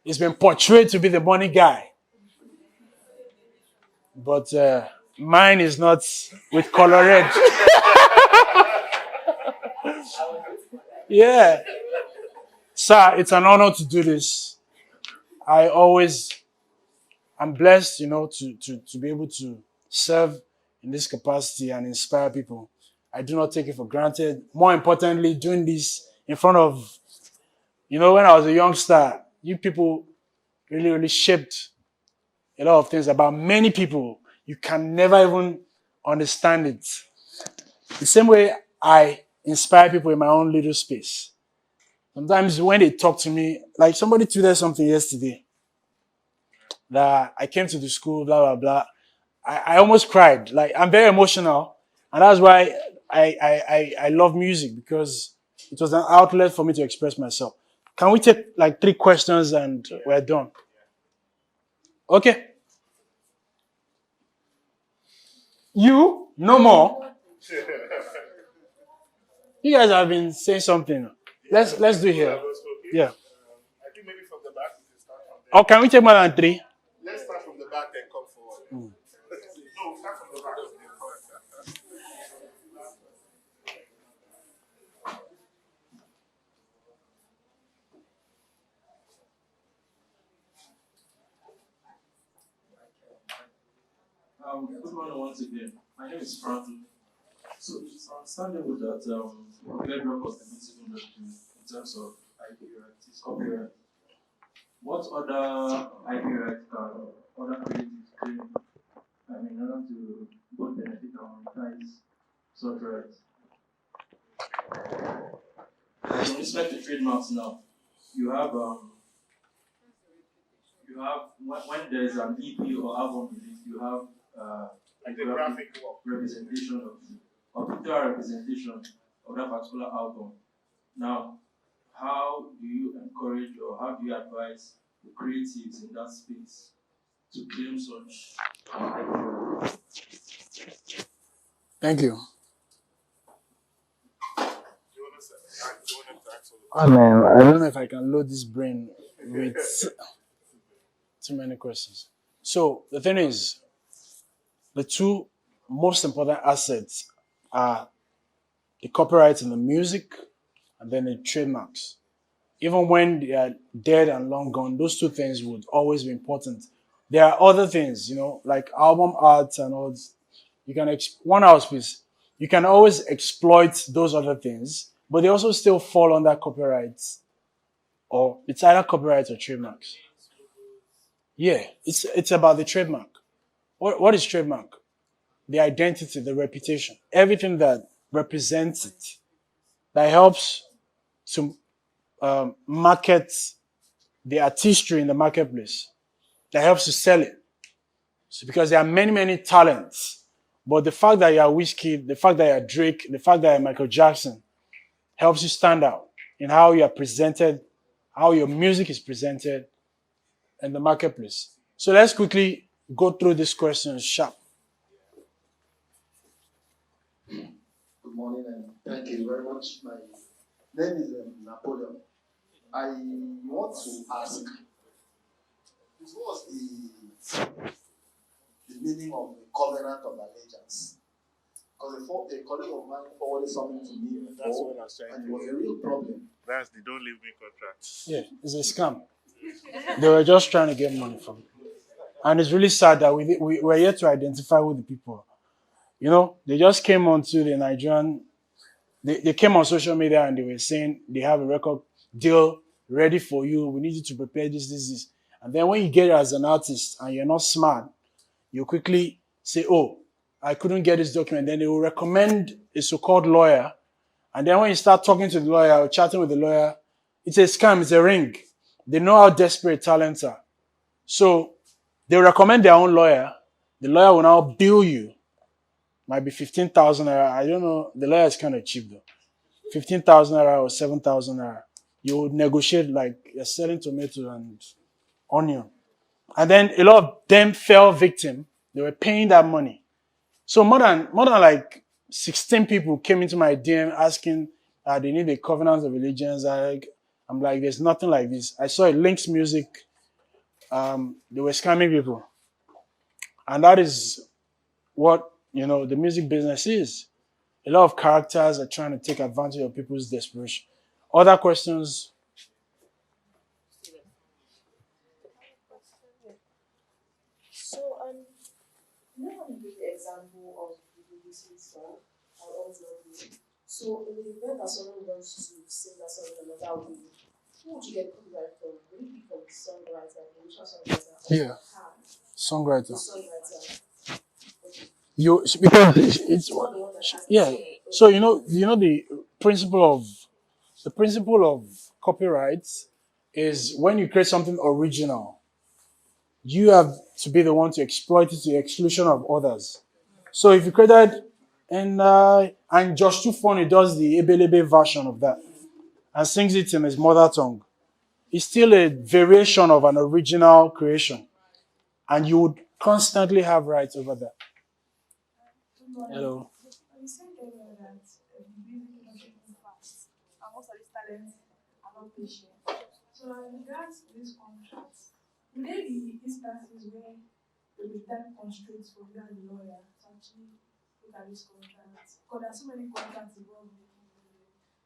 It's been portrayed to be the money guy. But mine is not with color red. Yeah. Sir, it's an honor to do this. I'm blessed, to be able to serve in this capacity and inspire people. I do not take it for granted. More importantly, doing this in front of, when I was a youngster, you people really, really shaped a lot of things about many people. You can never even understand it. The same way I inspire people in my own little space. Sometimes when they talk to me, like somebody tweeted something yesterday that I came to the school, blah, blah, blah. I almost cried. Like I'm very emotional. And that's why I love music because it was an outlet for me to express myself. Can we take like 3 questions and we're done? Okay. You, no more. You guys have been saying something. Let's do it here. Yeah. I think maybe from the back we can start from there. Or can we take more than 3? Let's start from the back then come forward. No, start from the back. Good morning once again. My name is Franklin. So it's understandable that bedrock of the music industry in terms of IP rights is copyright. What other IP rights can other creatives claim? In order to both benefit and monetize such rights. In respect to trademarks now, you have when there is an EP or album release, you have a graphic representation of pictorial representation of that particular album. Now, how do you encourage or how do you advise the creatives in that space to claim such? Thank you. I mean, I don't know if I can load this brain with too many questions. So the thing is, the 2 most important assets are the copyright in the music and then the trademarks. Even when they are dead and long gone, those two things would always be important. There are other things, like album art and all. You can 1 house, please. You can always exploit those other things, but they also still fall under copyrights, or it's either copyright or trademarks. Yeah, it's about the trademark. What is trademark? The identity, the reputation, everything that represents it, that helps to market the artistry in the marketplace, that helps to sell it. So because there are many, many talents, but the fact that you are Whiskey, the fact that you are Drake, the fact that you are Michael Jackson helps you stand out in how you are presented, how your music is presented in the marketplace. So let's quickly go through these questions sharp. Good morning and thank you very much. My name is Napoleon. I want to ask, what was the meaning of the covenant of allegiance? Because a colleague of mine forwarded something to me before, and it was a real problem. That's the don't leave me contract. Yeah, it's a scam. They were just trying to get money from it. And it's really sad that we were yet to identify who the people are. They just came onto the Nigerian, they came on social media and they were saying they have a record deal ready for you. We need you to prepare this. And then when you get it as an artist and you're not smart, you quickly say, oh, I couldn't get this document. Then they will recommend a so-called lawyer. And then when you start talking to the lawyer or chatting with the lawyer, it's a scam, it's a ring. They know how desperate talents are. So they recommend their own lawyer. The lawyer will now bill you. Might be 15,000 naira. I don't know. The lawyer is kind of cheap though. 15,000 naira or 7,000 naira. You would negotiate like you're selling tomato and onion. And then a lot of them fell victim. They were paying that money. So more than like 16 people came into my DM asking they need a covenant of allegiance. I'm like, there's nothing like this. I saw it, Link's Music. They were scamming people. And that is what, the music business is. A lot of characters are trying to take advantage of people's desperation. Other questions? So, let me give the example of the listening song. I always love you. So, in the event that someone wants to sing that song in another way, who would you get copyright from? Would it be from the songwriter, the original songwriter? Yeah. The Songwriter. songwriter. Because it's Not the one that has yeah. the song. So the principle of copyright is when you create something original, you have to be the one to exploit it to the exclusion of others. So if you created and Josh Too Funny does the Ebelebe version of that and sings it in his mother tongue, it's still a variation of an original creation, and you would constantly have rights over that. Hello. You said earlier that music industry is fast, and most of these talents are not patient. So, as regards to these contracts, will there be instances where there will be time constraints for you and the lawyer to actually look at these contracts? Because there are so many contracts involved in it.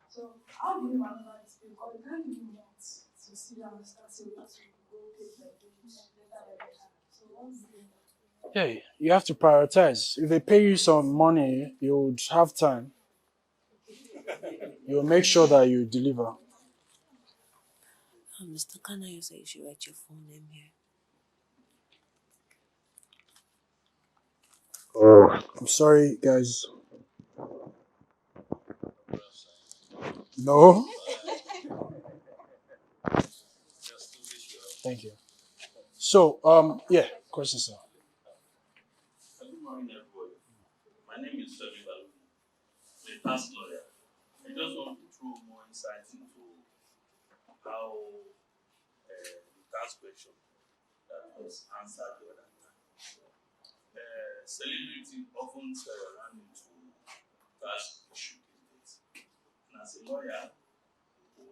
So, how do you maneuver this? Because you can't give you that to sit down and start saying what to go take by page, letter by letter. So, what's the Yeah, you have to prioritize. If they pay you some money, you would have time. You'll make sure that you deliver. Mr. Kana, you say you should write your full name here. I'm sorry, guys. No. Thank you. So, yeah, question, sir. Good morning, everybody. My name is Femi Balogun. I'm a past lawyer. I just want to throw more insight into how the tax question that was answered the other time. Celebrity often run into tax issue these days. And as a lawyer, we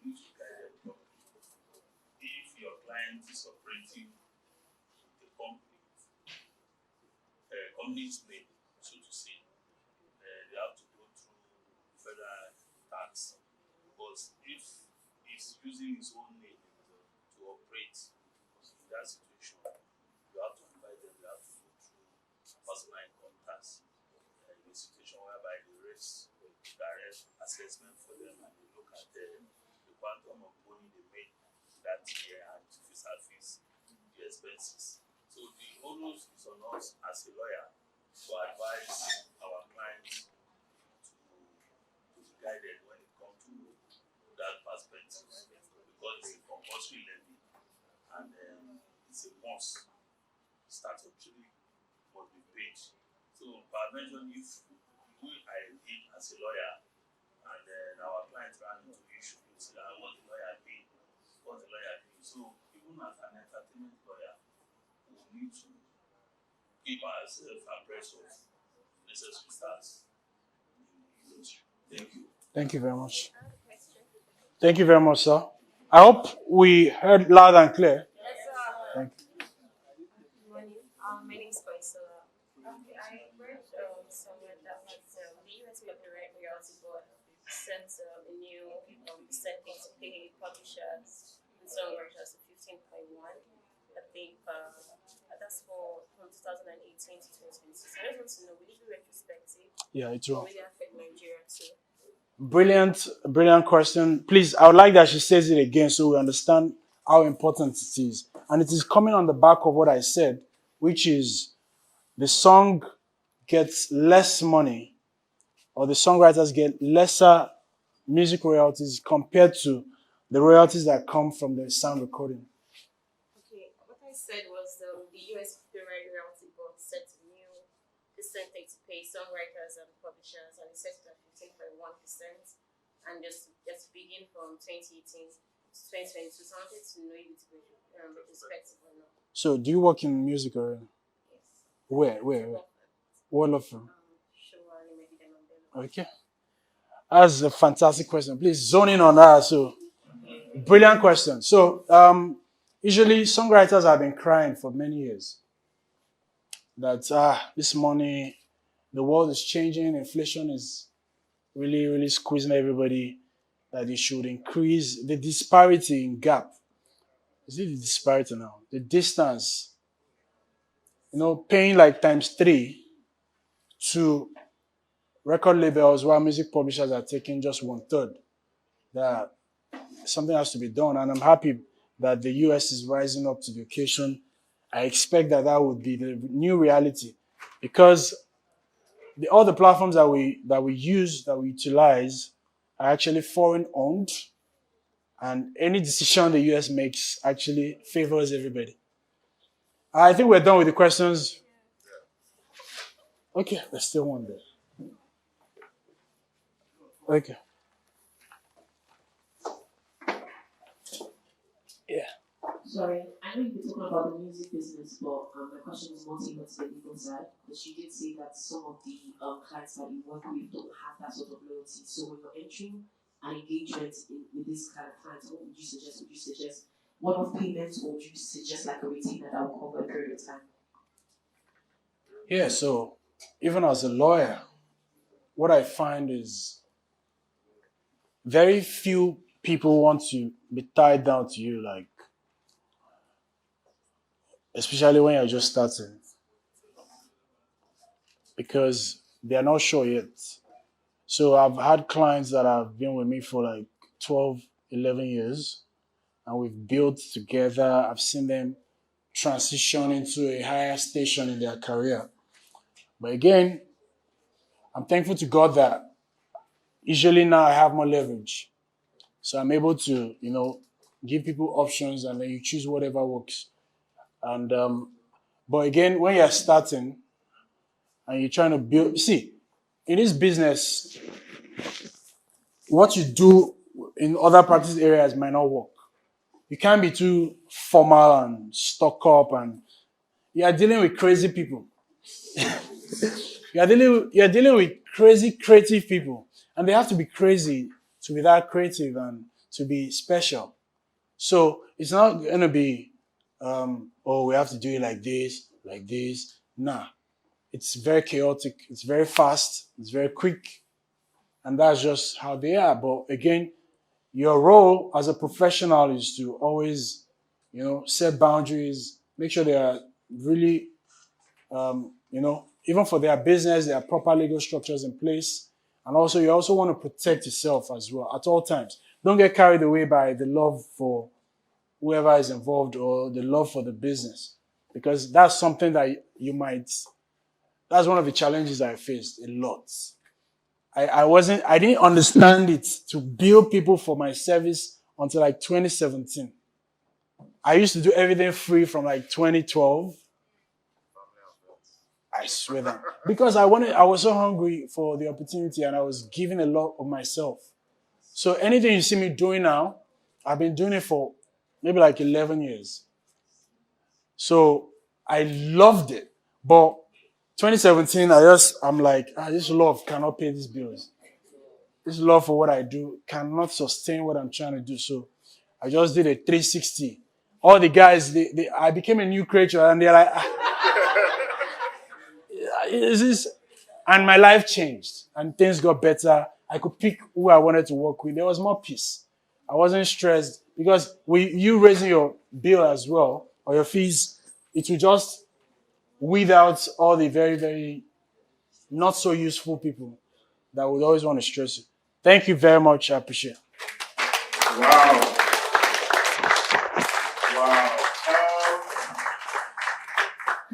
need to guide them properly. If your client is operating the company's name, so to say, they have to go through federal tax. Because if it's using his own name to operate. Because in that situation, you have to invite them, you have to go through personal income tax. In a situation whereby they raise direct assessment for them and they look at the quantum of money they made that year and vis a vis the expenses. So the onus is on us as a lawyer to advise our clients to be guided when it comes to that perspective because it's a compulsory levy and it's a must. Statutory must be paid. So, by mentioning if we are indeed as a lawyer and our clients ran into issue, you say, what the lawyer did, what the lawyer did. So, even as an entertainment lawyer, we need to keep ourselves abreast of necessary stars in the industry. Thank you. Thank you very much. Thank you very much, sir. I hope we heard loud and clear. Thank you. Good morning. My name is Faisal. I read somewhere that the U.S. Copyright Royalty Board sent a new setting to pay publishers and songwriters to 15.1. I think that's from 2018 to 2026. I just want to know, will it be retrospective? Yeah, it's Or wrong. will it affect Nigeria too? Brilliant question. Please, I would like that she says it again so we understand how important it is. And it is coming on the back of what I said, which is the song gets less money or the songwriters get lesser music royalties compared to the royalties that come from the sound recording. Okay, what I said was the U.S. Copyright Royalty Board set a new percentage to pay songwriters and publishers, and it set it at 15.1%, and just begin from 2018 to 2022. So I wanted to know if it's retrospective or not. So, do you work in music or Yes. where? What law firm? Sure, maybe them and them. Okay. That's a fantastic question. Please zone in on that. So, brilliant question. So, usually songwriters have been crying for many years that this money, the world is changing, inflation is really, really squeezing everybody, that it should increase the disparity in gap. Is it the disparity now? The distance, paying like times 3 to record labels while music publishers are taking just 1/3. That something has to be done, and I'm happy that the US is rising up to the occasion. I expect that would be the new reality because all the platforms that we use, that we utilize, are actually foreign owned, and any decision the US makes actually favors everybody. I think we're done with the questions. Okay, there's still one there. Okay. Yeah. Sorry, I know you've been talking about the music business, but my question is more tailored to the legal side, because you did say that some of the clients that you work with don't have that sort of loyalty. So when you're entering an engagement with this kind of clients, what would you suggest? Would you suggest one-off payments, or would you suggest like a retainer that will cover a period of time? Yeah, so even as a lawyer, what I find is very few people want to be tied down to you, like, especially when you're just starting, because they are not sure yet. So I've had clients that have been with me for like 12, 11 years, and we've built together. I've seen them transition into a higher station in their career. But again, I'm thankful to God that usually now I have more leverage. So I'm able to, give people options, and then you choose whatever works. And but again, when you're starting and you're trying to build, see, in this business, what you do in other practice areas might not work. You can't be too formal and stuck up, and you are dealing with crazy people. You're dealing with crazy creative people, and they have to be crazy to be that creative and to be special. So it's not going to be, we have to do it like this, like this. Nah, it's very chaotic. It's very fast. It's very quick, and that's just how they are. But again, your role as a professional is to always, set boundaries, make sure they are really, even for their business, there are proper legal structures in place. And also, you also want to protect yourself as well at all times. Don't get carried away by the love for whoever is involved or the love for the business, because that's something that that's one of the challenges I faced a lot. I didn't understand it to build people for my service until like 2017. I used to do everything free from like 2012. I swear that. Because I was so hungry for the opportunity and I was giving a lot of myself. So anything you see me doing now, I've been doing it for maybe like 11 years. So I loved it. But 2017, I'm like, this love cannot pay these bills. This love for what I do cannot sustain what I'm trying to do. So I just did a 360. All the guys, I became a new creature, and they're like, is this? And my life changed, and things got better. I could pick who I wanted to work with. There was more peace. I wasn't stressed because you raising your bill as well or your fees, it will just weed out all the very, very not so useful people that would always want to stress you. Thank you very much. I appreciate it. Wow. Wow.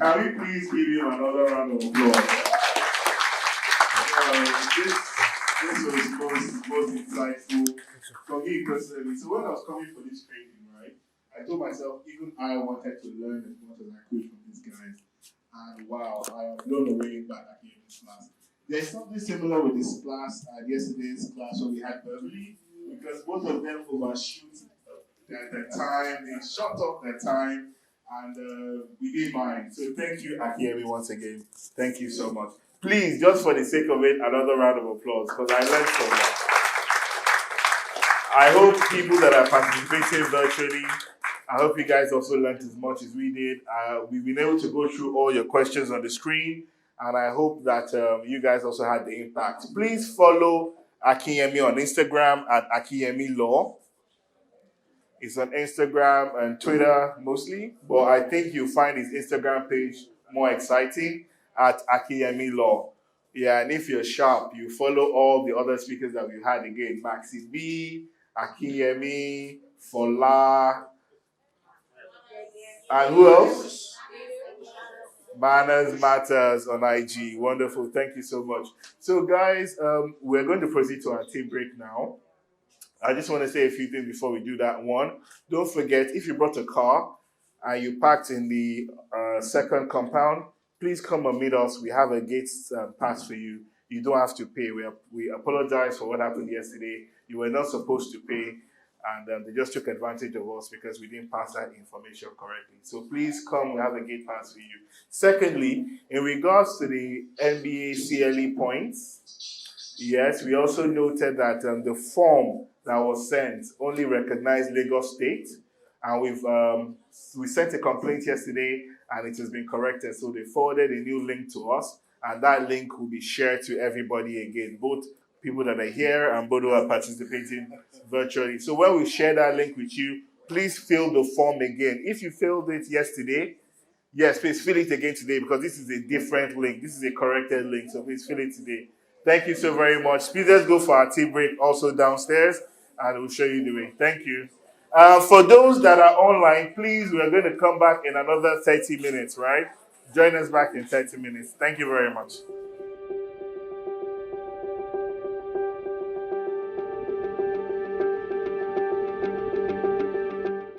Can we please give him another round of applause? This was most insightful for me personally. So when I was coming for this training, right, I told myself even I wanted to learn as much as I could from these guys. And wow, I am blown away by Akinyemi's class. There's something similar with this class and yesterday's class when we had Beverly, because both of them overshoot their time, they shut up their time, and we didn't mind. So thank you, Akinyemi, once again. Thank you so much. Please, just for the sake of it, another round of applause, because I learned so much. I hope people that are participating virtually, I hope you guys also learned as much as we did. We've been able to go through all your questions on the screen, and I hope that you guys also had the impact. Please follow Akinyemi on Instagram at Akinyemi Law. It's on Instagram and Twitter mostly, but I think you'll find his Instagram page more exciting at Akinyemi Law. Yeah, and if you're sharp, you follow all the other speakers that we had again. Maxi B, Akinyemi, Fola, and who else? Manners Matters on IG. Wonderful. Thank you so much. So, guys, we're going to proceed to our tea break now. I just want to say a few things before we do that. One, don't forget, if you brought a car and you parked in the second compound, please come and meet us. We have a gate pass for you. You don't have to pay. We apologize for what happened yesterday. You were not supposed to pay, and they just took advantage of us because we didn't pass that information correctly. So please come. We have a gate pass for you. Secondly, in regards to the NBA CLE points, yes, we also noted that the form that was sent only recognized Lagos State, and we sent a complaint yesterday, and it has been corrected. So they forwarded a new link to us, and that link will be shared to everybody again, both people that are here and both who are participating virtually. So when we share that link with you, please fill the form again. If you filled it yesterday, yes, please fill it again today, because this is a different link. This is a corrected link, so please fill it today. Thank you so very much. Please let's go for our tea break also downstairs, and we'll show you the way. Thank you. For those that are online, please, we're going to come back in another 30 minutes, right? Join us back in 30 minutes. Thank you very much.